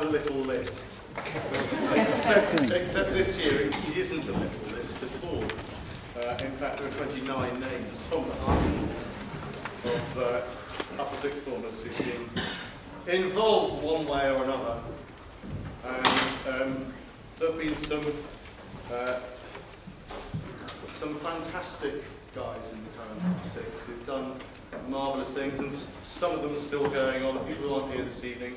have a little list. Except this year, it isn't a little list at all. In fact, there are 29 names on the line of upper sixth formers who've been involved one way or another. And there have been some fantastic guys in the current upper six who've done marvellous things, and some of them are still going on. People who aren't here this evening.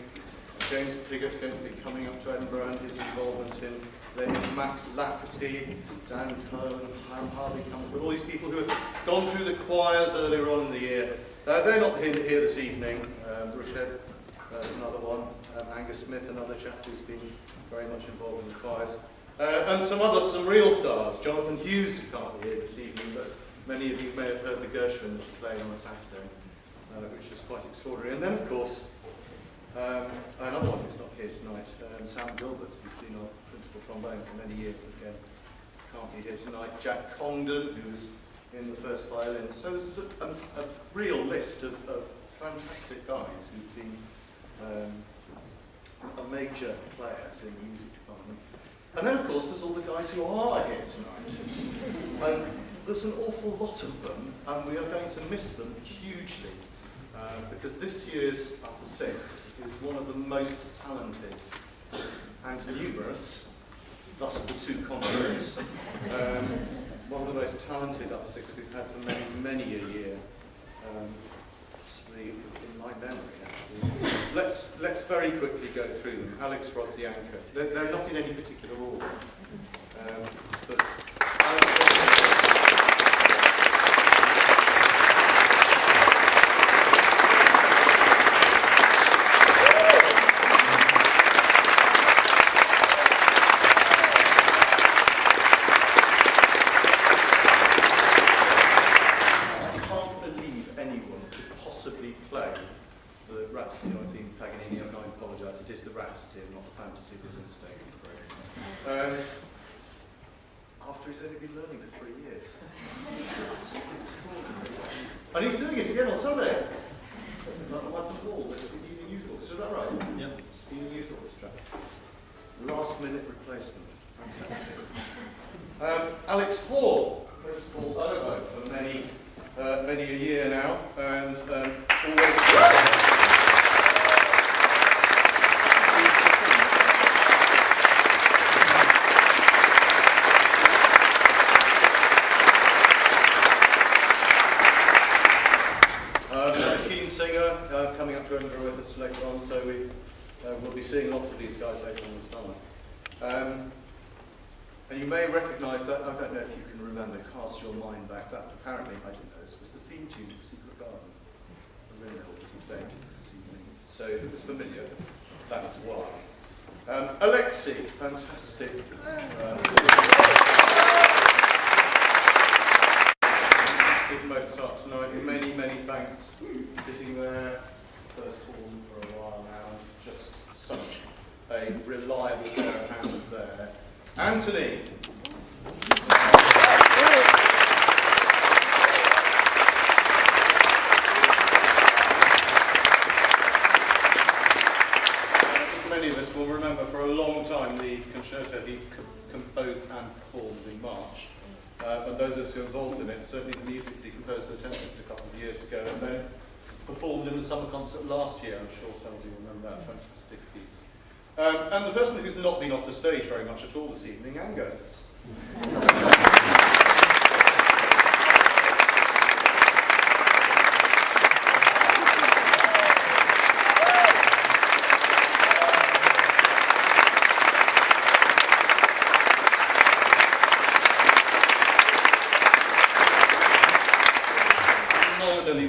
James Piggott's going to be coming up to Edinburgh, and his involvement in Lenin, Max Lafferty, Dan Cohen, Ham Harvey Comfort, all these people who have gone through the choirs earlier on in the year. They're not here this evening. Rushed, another one. Angus Smith, another chap who's been very much involved in the choirs. And some real stars. Jonathan Hughes, who can't be here this evening, but many of you may have heard the Gershwin playing on a Saturday, which is quite extraordinary. And then, of course, another one who's not here tonight, Sam Gilbert, who's been our principal trombone for many years, but again, can't be here tonight. Jack Congdon, who's in the first violin. So there's a real list of fantastic guys who've been major players in the music department. And then, of course, there's all the guys who are here tonight. And there's an awful lot of them, and we are going to miss them hugely. Because this year's upper sixth is one of the most talented and numerous, thus the two concerts, one of the most talented upper sixths we've had for many, many a year. Possibly in my memory, actually. Let's very quickly go through them. Alex Rodzianko. They're not in any particular order. But after he's only been learning for 3 years. And he's doing it again on Sunday. It's like the one from Paul, the Evening Youth Orchestra, is that right? Yep. Evening Youth Orchestra. Last minute replacement. Fantastic. Alex Hall, principal oboe for many a year now, and always. Coming up to Edinburgh with us later on, so we'll be seeing lots of these guys later on this summer. And you may recognise that, I don't know if you can remember, cast your mind back, that apparently, I didn't know this, was the theme tune to Secret Garden. I really hope you don't this evening. So if it was familiar, that's why. Alexei, fantastic. Mozart tonight. Many, many thanks. Sitting there, first form for a while now. Just such a reliable pair of hands there. Anthony. Many of us will remember for a long time the concerto he composed and performed in March. And those of us who are involved in it, certainly the music he composed for Tempest a couple of years ago, and then performed in the summer concert last year. I'm sure some of you remember that fantastic piece. And the person who's not been off the stage very much at all this evening, Angus.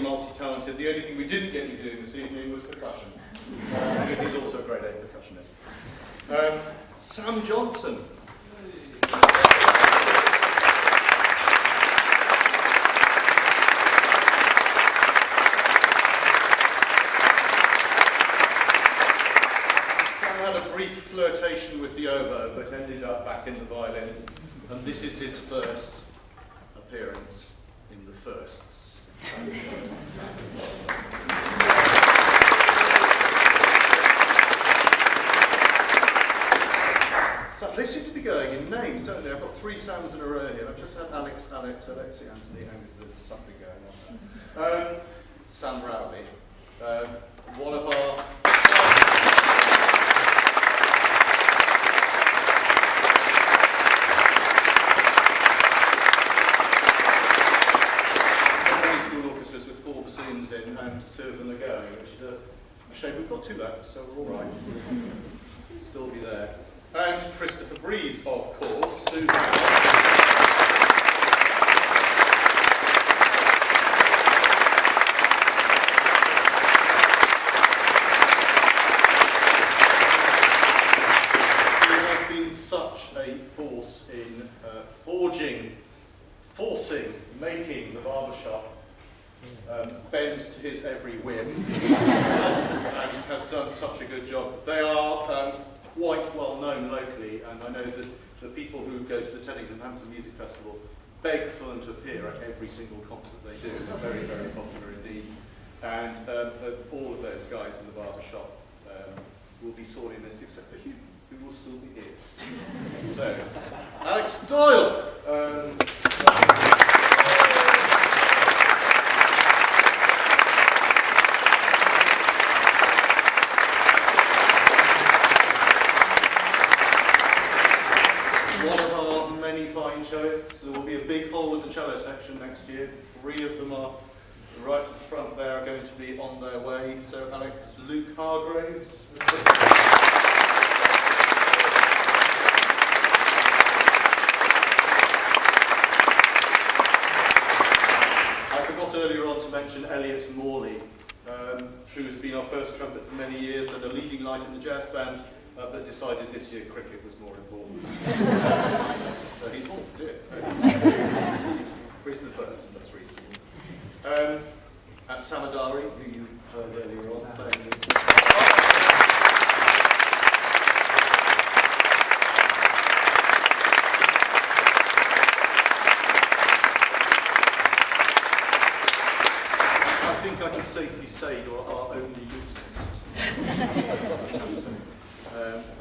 Multi-talented. The only thing we didn't get you doing this evening was percussion, because he's also a grade A percussionist. Sam Johnson. Sam had a brief flirtation with the oboe, but ended up back in the violins, and this is his first appearance in the firsts. going in names, don't they? I've got 3 Sams in a row here. I've just had Alex, Alexi, Anthony, Angus. There's something going on there. Sam Rowley, one of our... school orchestras with 4 bassoons in, and 2 of them are going, which is a shame. We've got 2 left, so we're all right. We'll still be there. And Christopher Breeze, of course, who has been such a force in forcing, making the barbershop bend to his every whim, and has done such a good job. They are quite well known locally, and I know that the people who go to the Teddington Hampton Music Festival beg for them to appear at every single concert they do. They're very, very popular indeed. And all of those guys in the barbershop will be sorely missed, except for Hugh, who will still be here. So, Alex Doyle. One of our many fine cellists. There will be a big hole in the cello section next year. 3 of them are right at the front there, are going to be on their way. So Alex, Luke Hargraves. I forgot earlier on to mention Elliot Morley, who's been our first trumpet for many years and a leading light in the jazz band, but decided this year cricket was more important. So he thought to do it. He's the first, that's reasonable. And Samadari, who you heard earlier on, playing I think I can safely say you're our only lutenist.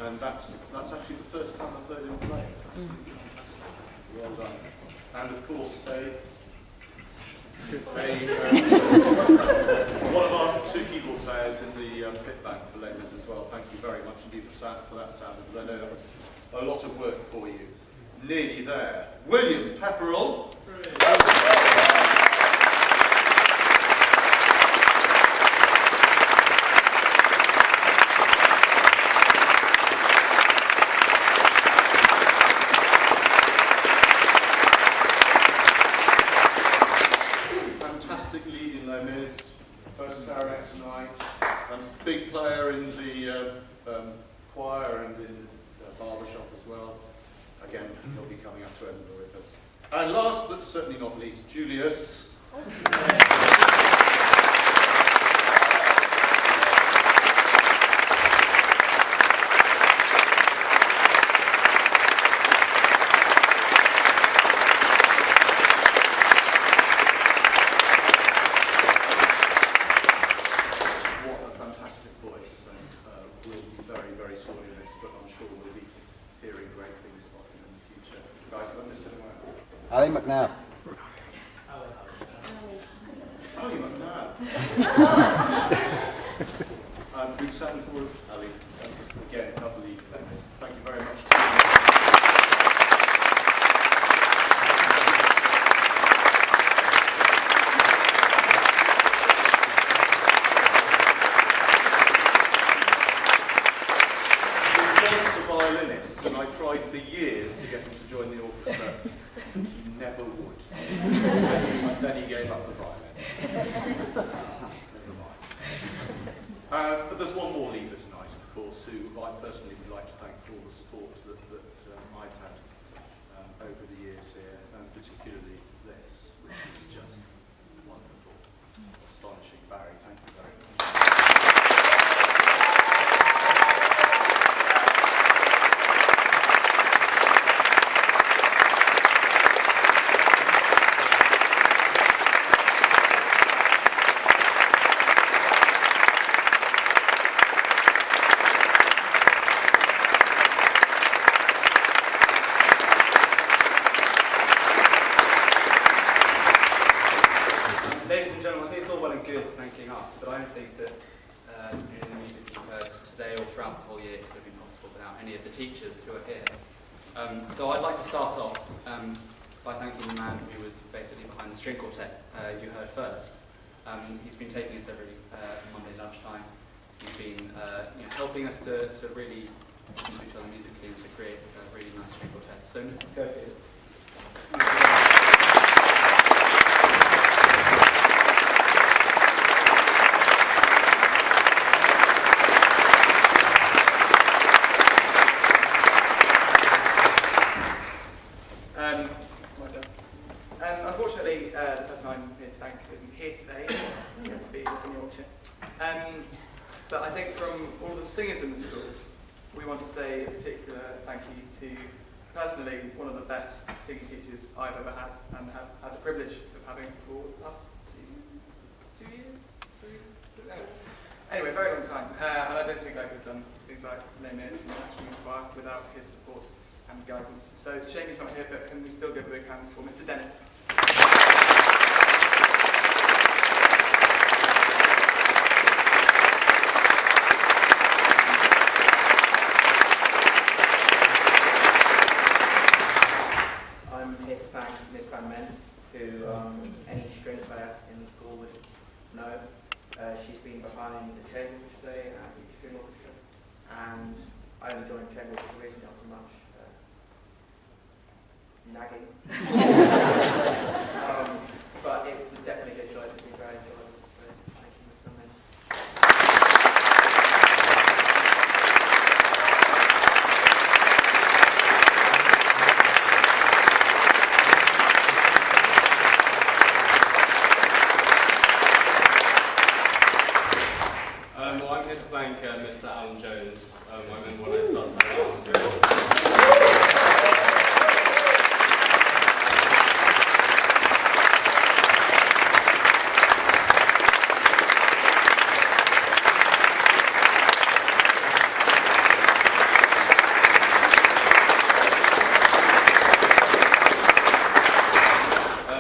And that's actually the first time I've heard him play. Well done. And of course, one of our 2 keyboard players in the pit bank for Les Mis as well. Thank you very much indeed for that sound, because I know that was a lot of work for you. Nearly there. William Pepperell. First clarinet tonight, big player in the choir and in the barbershop as well. Again, he'll be coming up to Edinburgh with us. And last but certainly not least, Julius. Ali McNabb. Ali McNabb. We'd stand forward, Ali. Again, another lead in this. Thank you very much. There's a violinist, and I tried for years to get him to join the orchestra. He never would. And then he gave up the violin. Never mind. But there's one more leader tonight, of course, who I personally would like to thank for all the support that I've had over the years here, and particularly this, which is just wonderful, astonishing. Barry, thank you very much. think that the music you've heard today or throughout the whole year could have been possible without any of the teachers who are here. So I'd like to start off by thanking the man who was basically behind the string quartet you heard first. He's been taking us every Monday lunchtime. He's been helping us to really listen to each other musically and to create a really nice string quartet. So Mr. Scofield. Unfortunately, the person I'm here to thank isn't here today. It's going to be in Yorkshire. But I think from all the singers in the school, we want to say a particular thank you to, personally, one of the best singing teachers I've ever had and have had the privilege of having for the last two years? Anyway, very long time. And I don't think I could have done things like Les Mis and National Youth Choir without his support and guidance. So it's a shame he's not here, but can we still give a big hand for Mr. Dennis? I'm here to thank Miss Van Mens, who any string player in the school would know. She's been behind the chamber orchestra today and the string orchestra, and I only joined chamber orchestra recently after much nagging. But it was definitely a good choice. It's been very enjoyable. So thank you, Miss Van Mens. Well, I'm here to thank Mr. Alan Jones. I remember when I started my classes with him.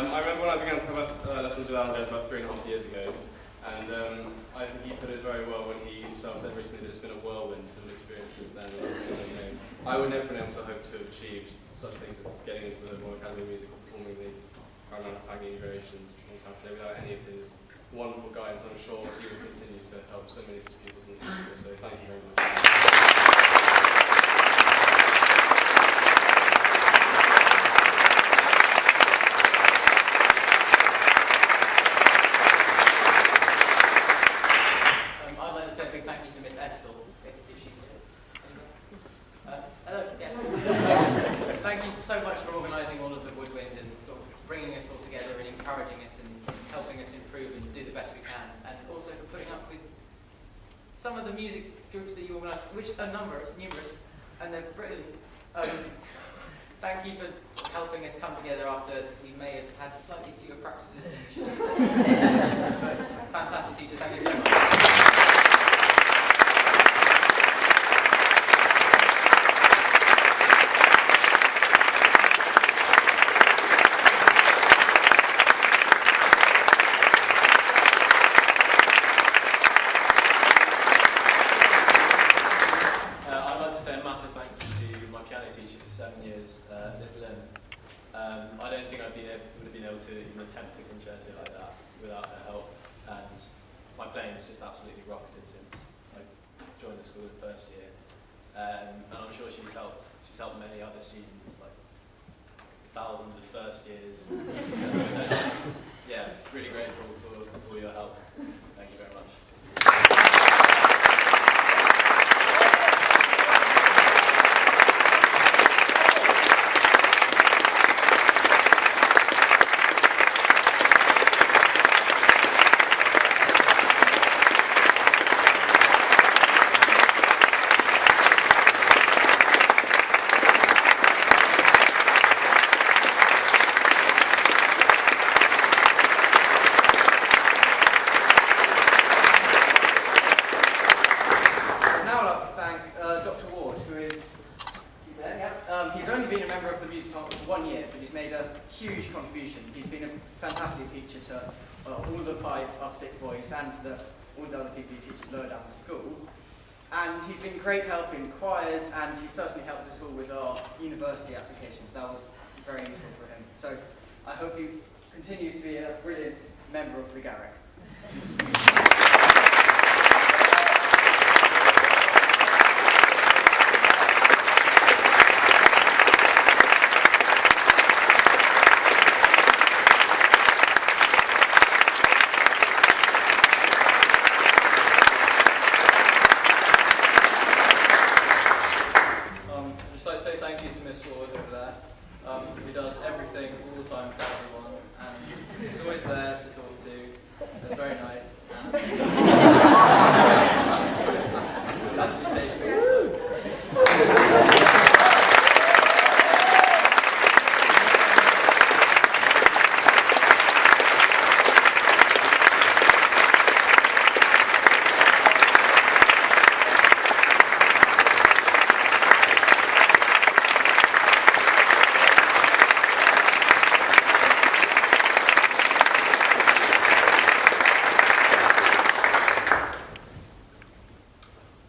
I remember when I began to have lessons with Alan Jones about 3.5 years ago. And I think he put it very well when he himself said recently that it's been a whirlwind of experiences then. And I would never been able to hope to have achieved such things as getting into the Royal Academy of Music or performing the Paganini variations on Saturday without any of his wonderful guides. I'm sure he will continue to help so many of his pupils in the future. So thank you very much. I'd like to say a big thank you to Miss Estel, if she's here. Hello, yeah. Thank you so much for organising all of the woodwind and sort of bringing us all together and encouraging us and helping us improve and do the best we can. And also for putting up with some of the music groups that you organise, which are numerous, and they're brilliant. Thank you for sort of helping us come together after we may have had slightly fewer practices than we should have. Fantastic teachers, thank you so much. I'd like to say a massive thank you to my piano teacher for 7 years, Miss Lynn. I don't think would have been able to even attempt a concerto like that without her help, and my playing has just absolutely rocketed since I joined the school in the first year. And I'm sure she's helped many other students, like thousands of first years. So, yeah, really grateful for your help. Thank you very much. He's only been a member of the music department for 1 year, but he's made a huge contribution. He's been a fantastic teacher to all of the 5 upstick boys and the all the other people he teaches lower down the school. And he's been great help in choirs, and he certainly helped us all with our university applications. That was very useful for him. So I hope he continues to be a brilliant member of the Garrick. I'd just like to say thank you to Miss Ward over there, who does everything all the time for everyone, and is always there to talk to. They're very nice. And actually stays me all the time.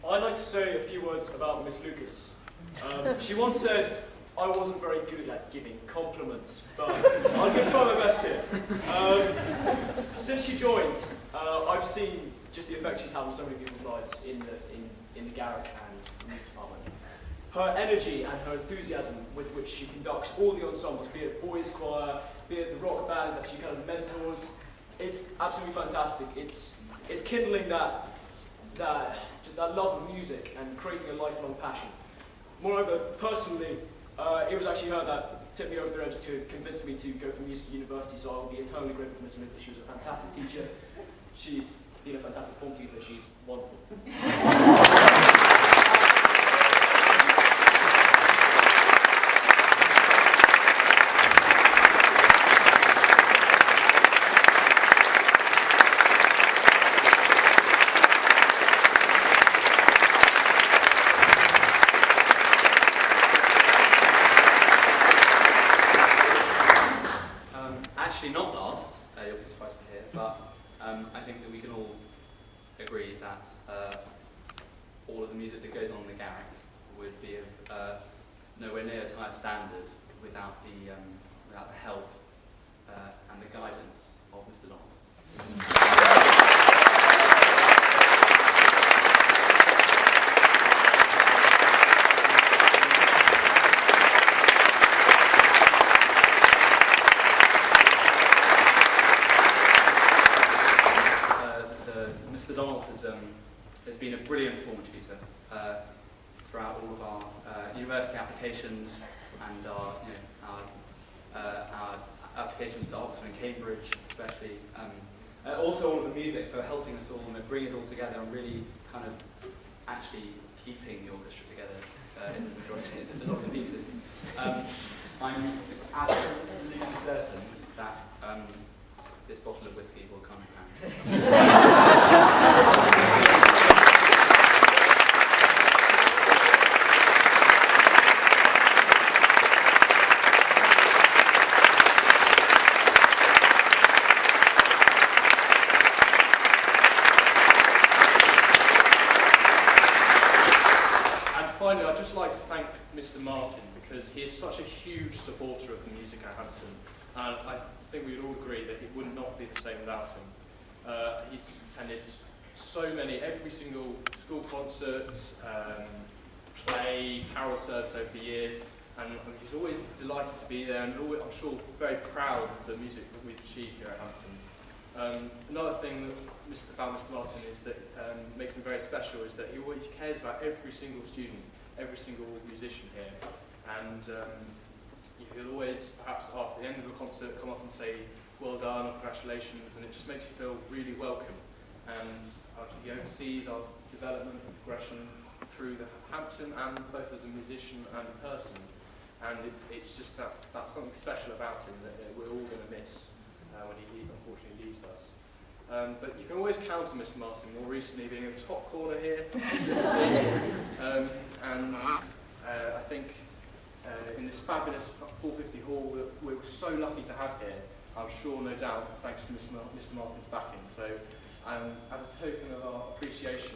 I'd like to say a few words about Miss Lucas. She once said, I wasn't very good at giving compliments, but I'm going to try my best here. Since she joined, I've seen just the effect she's had on so many people's lives in the Garrick and the music department. Her energy and her enthusiasm with which she conducts all the ensembles, be it boys choir, be it the rock bands that she kind of mentors, it's absolutely fantastic. It's kindling that love of music and creating a lifelong passion. Moreover, personally, it was actually her that tipped me over the edge to convince me to go for music university, so I will be eternally grateful to Ms. Smith. She was a fantastic teacher. She's been a fantastic form tutor. She's wonderful. Actually, not last, you'll be surprised to hear, but I think that we can all agree that all of the music that goes on in the Garrick would be of nowhere near as high a standard without the help and the guidance of Mr. Donald. Mr. Donald has been a brilliant form tutor throughout all of our university applications and our applications to Oxford and Cambridge, especially. Also all of the music for helping us all and bring it all together and really kind of actually keeping the orchestra together in the majority of a lot of the pieces. I'm absolutely certain that this bottle of whiskey will come in handy. Finally, I'd just like to thank Mr. Martin because he is such a huge supporter of the music at Hampton, and I think we would all agree that it would not be the same without him. He's attended every single school concert, play, carol service over the years, and he's always delighted to be there and always, I'm sure, very proud of the music that we've achieved here at Hampton. Another thing about Mr. Martin is that makes him very special is that he always cares about every single student, every single musician here, and he'll always, perhaps after the end of a concert, come up and say, well done, or congratulations, and it just makes you feel really welcome. And he oversees our development and progression through the Hampton and both as a musician and a person. And it's just that's something special about him that we're all going to miss when he unfortunately leaves us. But you can always count on Mr. Martin, more recently being in the top corner here, as you can see. And I think in this fabulous 450 hall that we're so lucky to have here, I'm sure, no doubt, thanks to Mr. Martin's backing. So And as a token of our appreciation,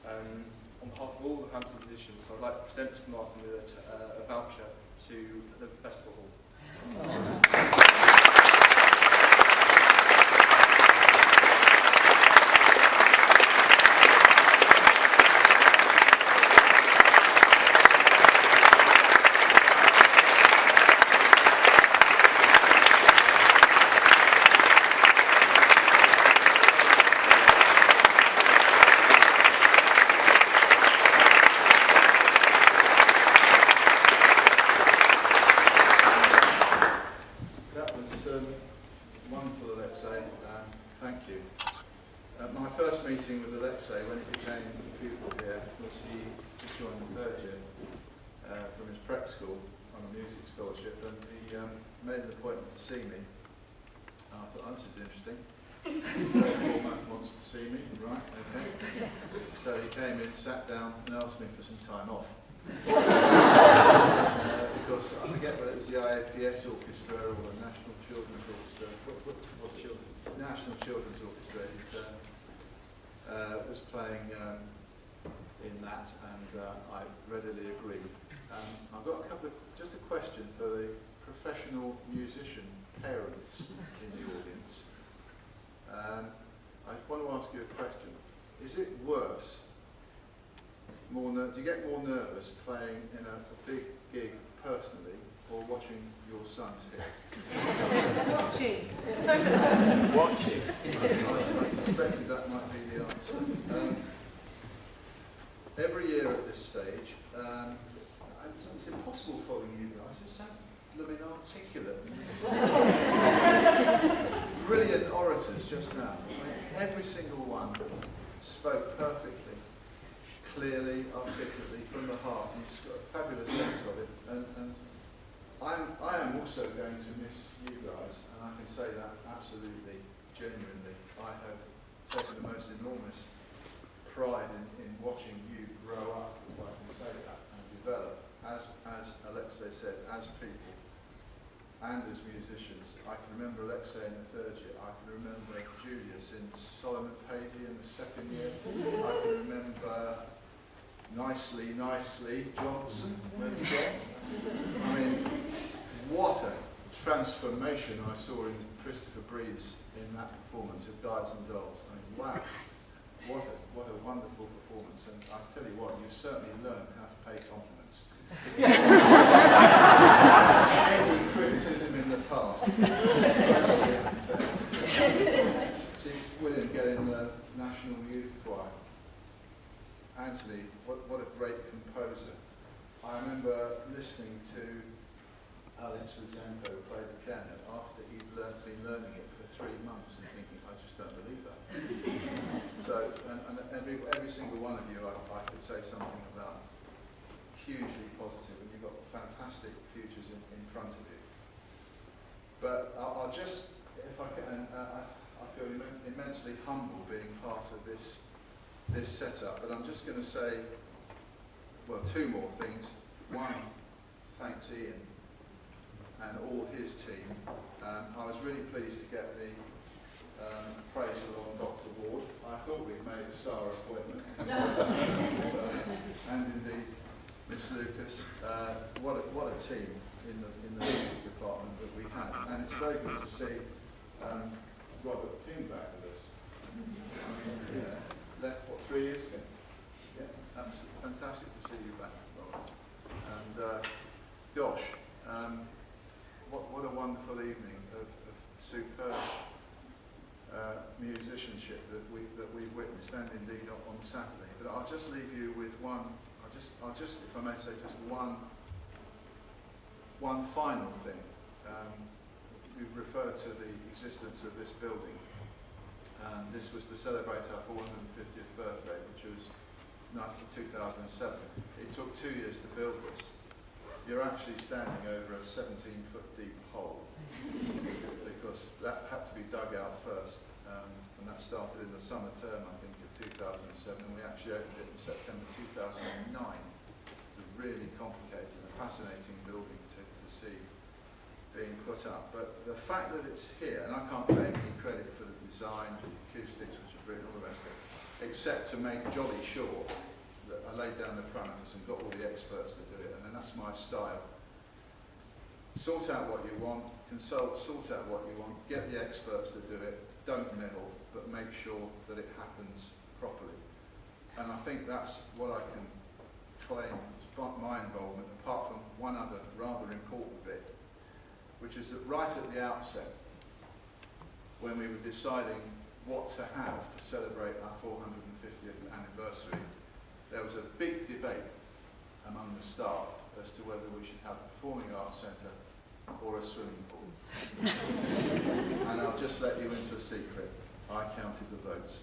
on behalf of all the Hampton musicians, I'd like to present Mr. Martin with a voucher to the festival hall. That was wonderful, Alexei. Thank you. My first meeting with Alexei when he became a pupil here was he just joined the third year from his prep school on a music scholarship, and he made an appointment to see me. And I thought, oh, this is interesting. Format wants to see me, right? Okay. So he came in, sat down, and asked me for some time off. Because I forget whether it was the IAPS Orchestra or the National Children's Orchestra. What Children's? National Children's Orchestra. It was playing in that, and I readily agreed. I've got just a question for the professional musician parents in the audience. I want to ask you a question. Is it worse? Do you get more nervous playing in a big gig personally or watching your sons here? Watching. I suspected that might be the answer. Every year at this stage, it's impossible following you guys. You're so blooming articulate. Brilliant orators just now. Every single one spoke perfectly, clearly, articulately, from the heart, and you've got a fabulous sense of it. And I am also going to miss you guys, and I can say that absolutely, genuinely. I have taken the most enormous pride in watching you grow up, if I can say that, and develop, as Alexei said, as people and as musicians. I can remember Alexei in the third year. I can remember Julius in Solomon Pavey in the second year. I can remember Nicely Johnson. Where's he gone? I mean, what a transformation I saw in Christopher Breeze in that performance of Guides and Dolls. I mean, wow, what a wonderful performance. And I tell you what, you've certainly learned how to pay compliments. Any criticism in the past. See, William getting the National Youth Choir. Anthony, what a great composer. I remember listening to Alex Ruzenko play the piano after he'd been learning it for 3 months and thinking, I just don't believe that. So, and every single one of you I could say something about hugely positive, and you've got fantastic futures in front of you. But I'll just, if I can, I feel immensely humble being part of this setup, but I'm just going to say, well, 2 more things. One, thanks Ian and all his team. I was really pleased to get the appraisal on Dr. Ward. I thought we'd made a star appointment. And indeed, Miss Lucas, what a team in the music department that we had. And it's very good to see Robert King back with us. I mean, left, 3 years ago? Yeah, absolutely fantastic to see you back, Robert. And gosh, what a wonderful evening of superb musicianship that we've witnessed, and indeed on Saturday. But I'll just leave you with one. I'll just, if I may say, just one final thing. We've referred to the existence of this building. This was to celebrate our 450th birthday, which was 2007. It took 2 years to build this. You're actually standing over a 17-foot deep hole because that had to be dug out first, and that started in the summer term, I think, of 2007, and we actually opened it in September 2009. It's a really complicated and fascinating building to see being put up. But the fact that it's here, and I can't take any credit for the design, the acoustics, which are for it and all the rest of it, except to make jolly sure that I laid down the parameters and got all the experts to do it, and then that's my style. Sort out what you want, consult, sort out what you want, get the experts to do it, don't meddle, but make sure that it happens properly. And I think that's what I can claim as part of my involvement, apart from one other rather important bit, which is that right at the outset, when we were deciding what to have to celebrate our 450th anniversary, there was a big debate among the staff as to whether we should have a performing arts centre or a swimming pool. And I'll just let you into a secret. I counted the votes.